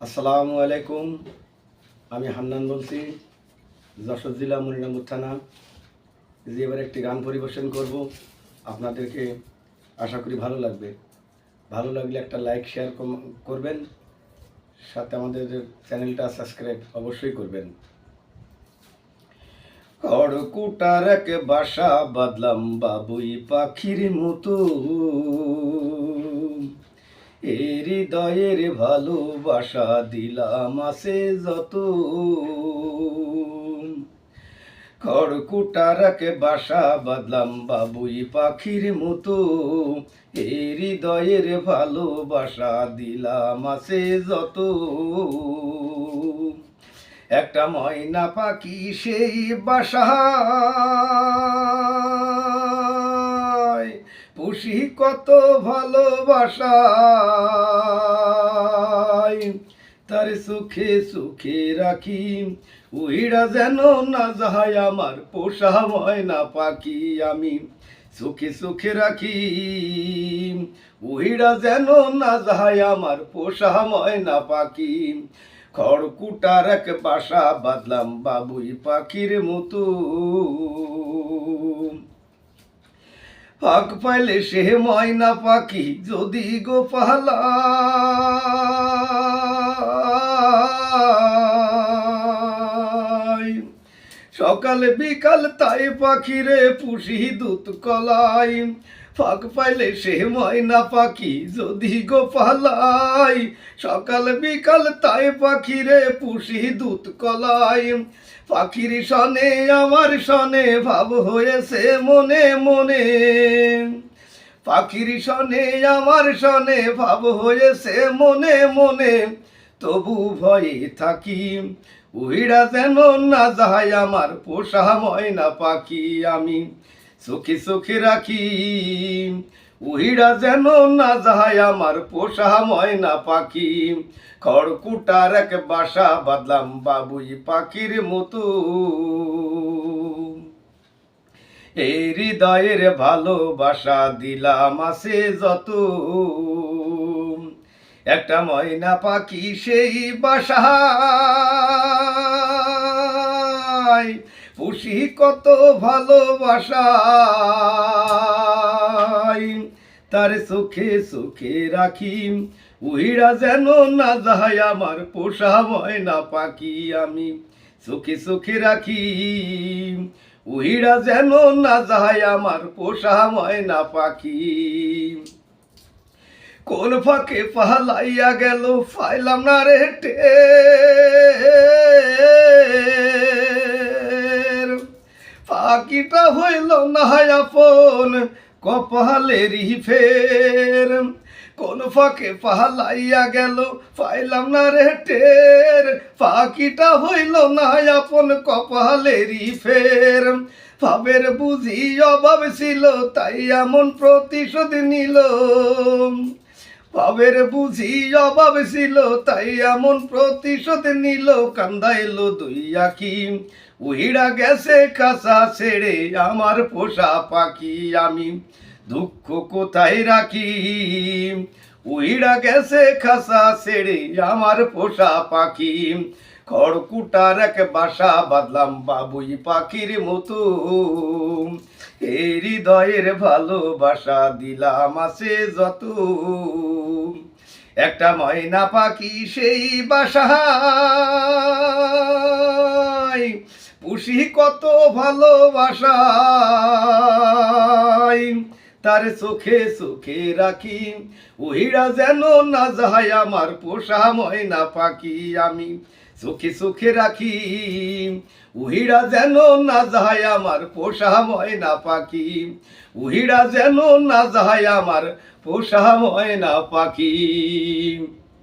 আসসালামু আলাইকুম। আমি হান্নান বলছি, যশোর জেলা মনিরামপুর থানা। যে এবার একটি গান পরিবেশন করব, আপনাদেরকে আশা করি ভালো লাগবে। ভালো লাগলে একটা লাইক শেয়ার করবেন, সাথে আমাদের চ্যানেলটা সাবস্ক্রাইব অবশ্যই করবেন। খড়কুটার এক বাসা বাঁধলাম বাবুই পাখির মতো, হৃদয়ের ভালোবাসা দিলাম আছে যত। খড়কুটার এক বাসা বাঁধলাম বাবুই পাখির মতো, হৃদয়ের ভালোবাসা দিলাম আছে যত। একটা ময়না পাখি সেই বাসায় পুষি কত ভালোবাসায়, তার সুখে সুখে রাখি, উইড়া যেন না যায় আমার পোষা ময়না পাখি। আমি সুখে সুখে রাখি, উইড়া যেন না যায় আমার পোষা ময়না পাখি। খড়কুটার এক বাসা বাঁধলাম বাবুই পাখির মতো, ফাঁক পাইলে সে ময়না পাখি যদি গো পালায়, সকাল বিকাল তাই পাখিরে পুষি দুধ কলাই। ফাঁক পাইলে সে ময়না পাখি যদি গো পালাই, সকাল বিকাল তাই পাখিরে পুষি দুধ কলাই। পাখির সনে আমার সনে ভাব হয়েছে মনে মনে, পাখির সনে আমার সনে ভাব হয়েছে মনে মনে, তবু ভয়ে থাকি, উইড়া যেন না যায় আমার পোষা ময়না পাখি। আমি সুখে সুখে রাখি, উইড়া যেন না যায় আমার পোষা ময়না পাখি। খড়কুটার এক বাসা বাঁধলাম বাবুই পাখির মতো, এই হৃদয়ের ভালোবাসা দিলাম আছে যত। একটা ময়না পাখি সেই বাসায় পুষি কত ভালোবাসায়, তার সুখে সুখে রাখি, উইড়া যেন না যায় আমার পোষা ময়না পাখি। আমি সুখে সুখে রাখি, উইড়া যেন না যায় আমার পোষা ময়না পাখি। কোন ফাঁকে পালাইয়া গেল পাইলাম না রে টের, পাখিটা হইল না আপন কপালেরই ফের। কোন ফাঁকে পালাইয়া গেল পাইলাম না রে টের, পাখিটা হইল না আপন কপালেরই ফের। ভাবের বুঝি অভাব ছিল তাই এমন প্রতিশোধ নিল, ভাবের বুঝি অভাব ছিল তাই এমন প্রতিশোধ নিল। কান্দাইল দুই আঁখি, উইড়া গেছে কাঁচা ছেড়ে আমার পোষা পাখি। আমি দুঃখ কোথায় রাখি, উইড়া গেছে খাসা ছেড়ে আমার পোষা পাখি। খড়কুটার এক বাসা বাঁধলাম বাবুই পাখির মতো, এই হৃদয়ের ভালোবাসা দিলাম আছে যত। একটা ময়না পাখি সেই বাসায় পুষি কত ভালোবাসায়, তার চোখে চোখে রাখি, উইড়া যেন না যায় আমার পোষা ময়না পাখি। আমি চোখে চোখে রাখি, উইড়া যেন না যায় আমার পোষা ময়না পাখি, উইড়া যেন না যায় আমার পোষা ময়না পাখি।